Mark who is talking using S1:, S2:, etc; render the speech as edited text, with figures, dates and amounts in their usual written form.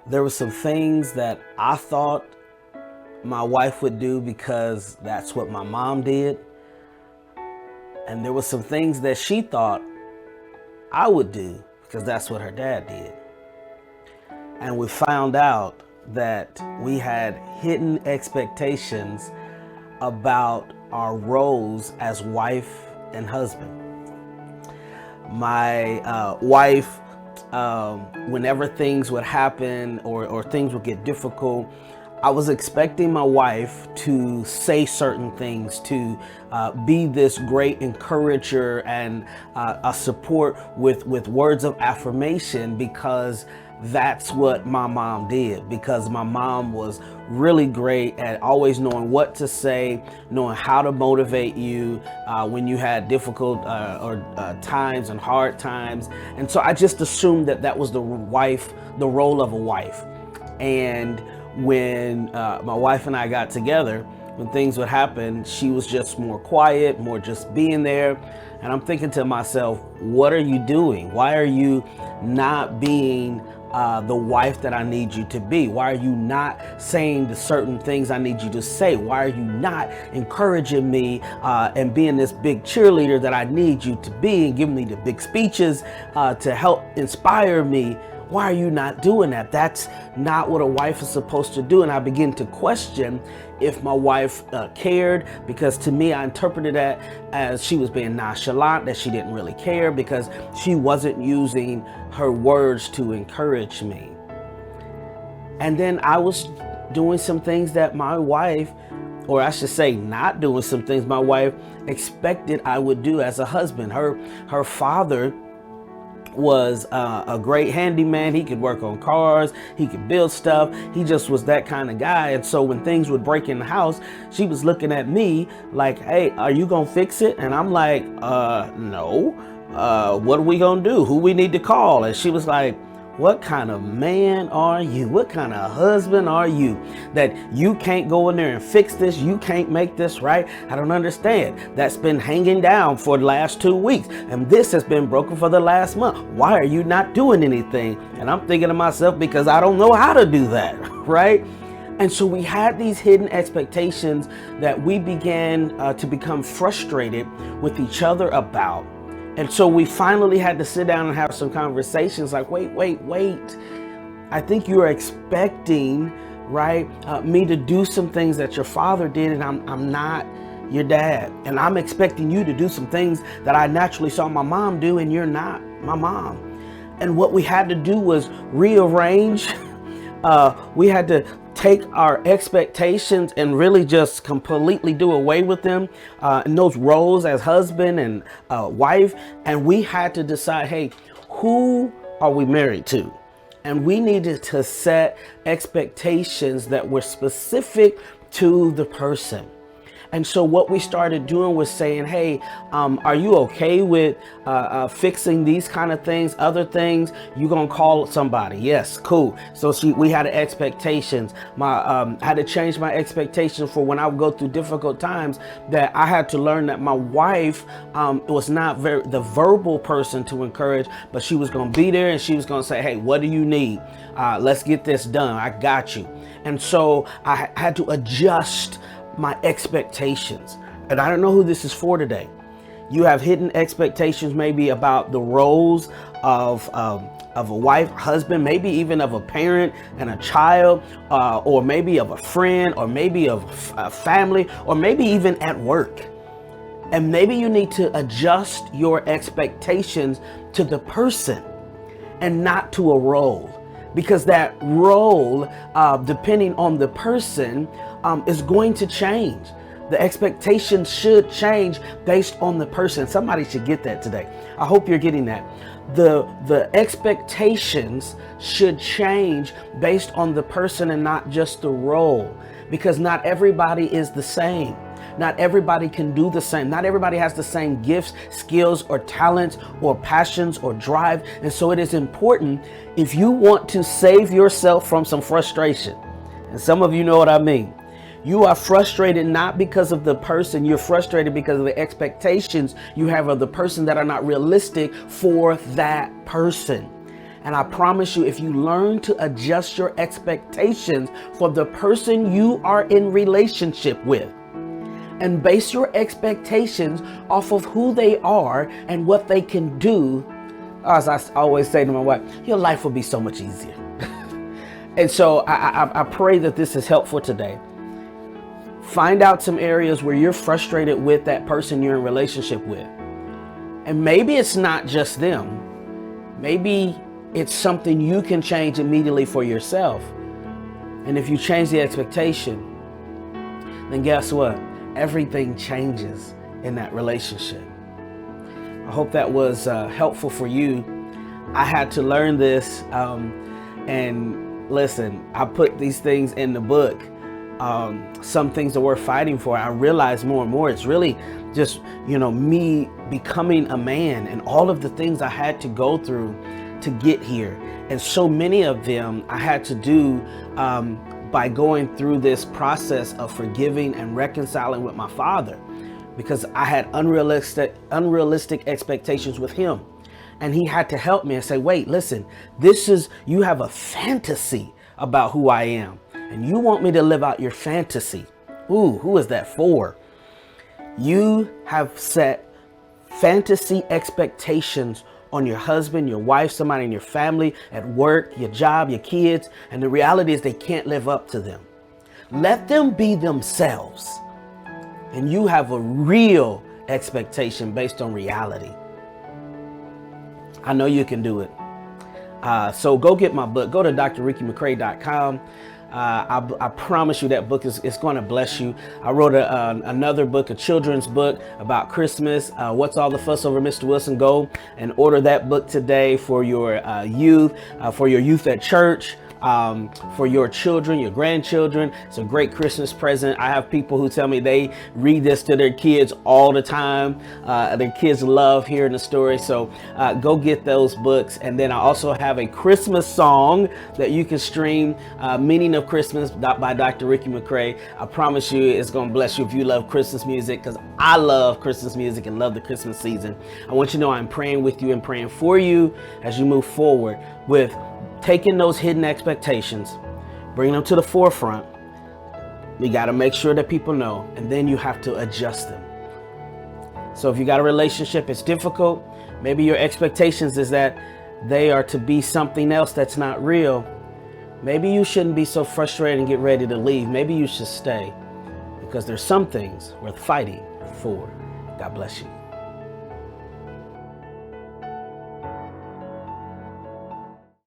S1: There were some things that I thought my wife would do because that's what my mom did. And there were some things that she thought I would do because that's what her dad did. And we found out that we had hidden expectations about our roles as wife and husband. My wife, whenever things would happen or things would get difficult, I was expecting my wife to say certain things, to be this great encourager and a support with words of affirmation, because that's what my mom did. Because my mom was really great at always knowing what to say, knowing how to motivate you when you had difficult times and hard times. And so I just assumed that that was the role of a wife. And when my wife and I got together, when things would happen, she was just more quiet, more just being there. And I'm thinking to myself, what are you doing? Why are you not being the wife that I need you to be? Why are you not saying the certain things I need you to say? Why are you not encouraging me and being this big cheerleader that I need you to be, and giving me the big speeches to help inspire me? Why are you not doing that? That's not what a wife is supposed to do. And I begin to question if my wife cared, because to me, I interpreted that as she was being nonchalant, that she didn't really care because she wasn't using her words to encourage me. And then I was doing some things that my wife, or I should say not doing some things my wife expected I would do as a husband. Her father was a great handyman. He could work on cars, he could build stuff. He just was that kind of guy. And so when things would break in the house, she was looking at me like, hey, are you gonna fix it? And I'm like, no. What are we gonna do? Who we need to call? And she was like, what kind of man are you? What kind of husband are you that you can't go in there and fix this? You can't make this right? I don't understand. That's been hanging down for the last 2 weeks, and this has been broken for the last month. Why are you not doing anything? And I'm thinking to myself, because I don't know how to do that, right? And so we had these hidden expectations that we began to become frustrated with each other about. And so we finally had to sit down and have some conversations like, wait. I think you're expecting, right, me to do some things that your father did, and I'm not your dad. And I'm expecting you to do some things that I naturally saw my mom do, and you're not my mom. And what we had to do was rearrange. We had to take our expectations and really just completely do away with them in those roles as husband and wife. And we had to decide, hey, who are we married to? And we needed to set expectations that were specific to the person. And so what we started doing was saying, hey, are you okay with fixing these kind of things, other things? You gonna call somebody? Yes, cool. So we had expectations. I had to change my expectations for when I would go through difficult times, that I had to learn that my wife was not the verbal person to encourage, but she was gonna be there and she was gonna say, hey, what do you need? Let's get this done. I got you. And so I had to adjust my expectations. And I don't know who this is for today. You have hidden expectations maybe about the roles of a wife, husband, maybe even of a parent and a child, or maybe of a friend, or maybe of a family, or maybe even at work. And maybe you need to adjust your expectations to the person and not to a role. Because that role, depending on the person, is going to change. The expectations should change based on the person. Somebody should get that today. I hope you're getting that. The expectations should change based on the person and not just the role. Because not everybody is the same. Not everybody can do the same. Not everybody has the same gifts, skills, or talents, or passions, or drive. And so it is important, if you want to save yourself from some frustration, and some of you know what I mean. You are frustrated not because of the person, you're frustrated because of the expectations you have of the person that are not realistic for that person. And I promise you, if you learn to adjust your expectations for the person you are in relationship with, and base your expectations off of who they are and what they can do, as I always say to my wife, your life will be so much easier. And so I pray that this is helpful today. Find out some areas where you're frustrated with that person you're in relationship with. And maybe it's not just them. Maybe it's something you can change immediately for yourself. And if you change the expectation, then guess what? Everything changes in that relationship. I hope that was helpful for you. I had to learn this. And listen, I put these things in the book. Some things that we're fighting for. I realize more and more it's really just, me becoming a man and all of the things I had to go through to get here. And so many of them I had to do by going through this process of forgiving and reconciling with my father, because I had unrealistic expectations with him. And he had to help me and say, wait, listen, you have a fantasy about who I am, and you want me to live out your fantasy. Ooh, who is that for? You have set fantasy expectations on your husband, your wife, somebody in your family, at work, your job, your kids, and the reality is they can't live up to them. Let them be themselves, and you have a real expectation based on reality. I know you can do it. So go get my book. Go to drrickymccrae.com. I promise you that book is going to bless you. I wrote another book, a children's book about Christmas. What's All the Fuss Over Mr. Wilson? Go and order that book today for your youth at church. For your children, your grandchildren. It's a great Christmas present. I have people who tell me they read this to their kids all the time. Their kids love hearing the story. So go get those books. And then I also have a Christmas song that you can stream, Meaning of Christmas by Dr. Ricky McCrae. I promise you it's going to bless you if you love Christmas music, because I love Christmas music and love the Christmas season. I want you to know I'm praying with you and praying for you as you move forward with taking those hidden expectations, bringing them to the forefront. We got to make sure that people know, and then you have to adjust them. So if you got a relationship, it's difficult. Maybe your expectations is that they are to be something else that's not real. Maybe you shouldn't be so frustrated and get ready to leave. Maybe you should stay, because there's some things worth fighting for. God bless you.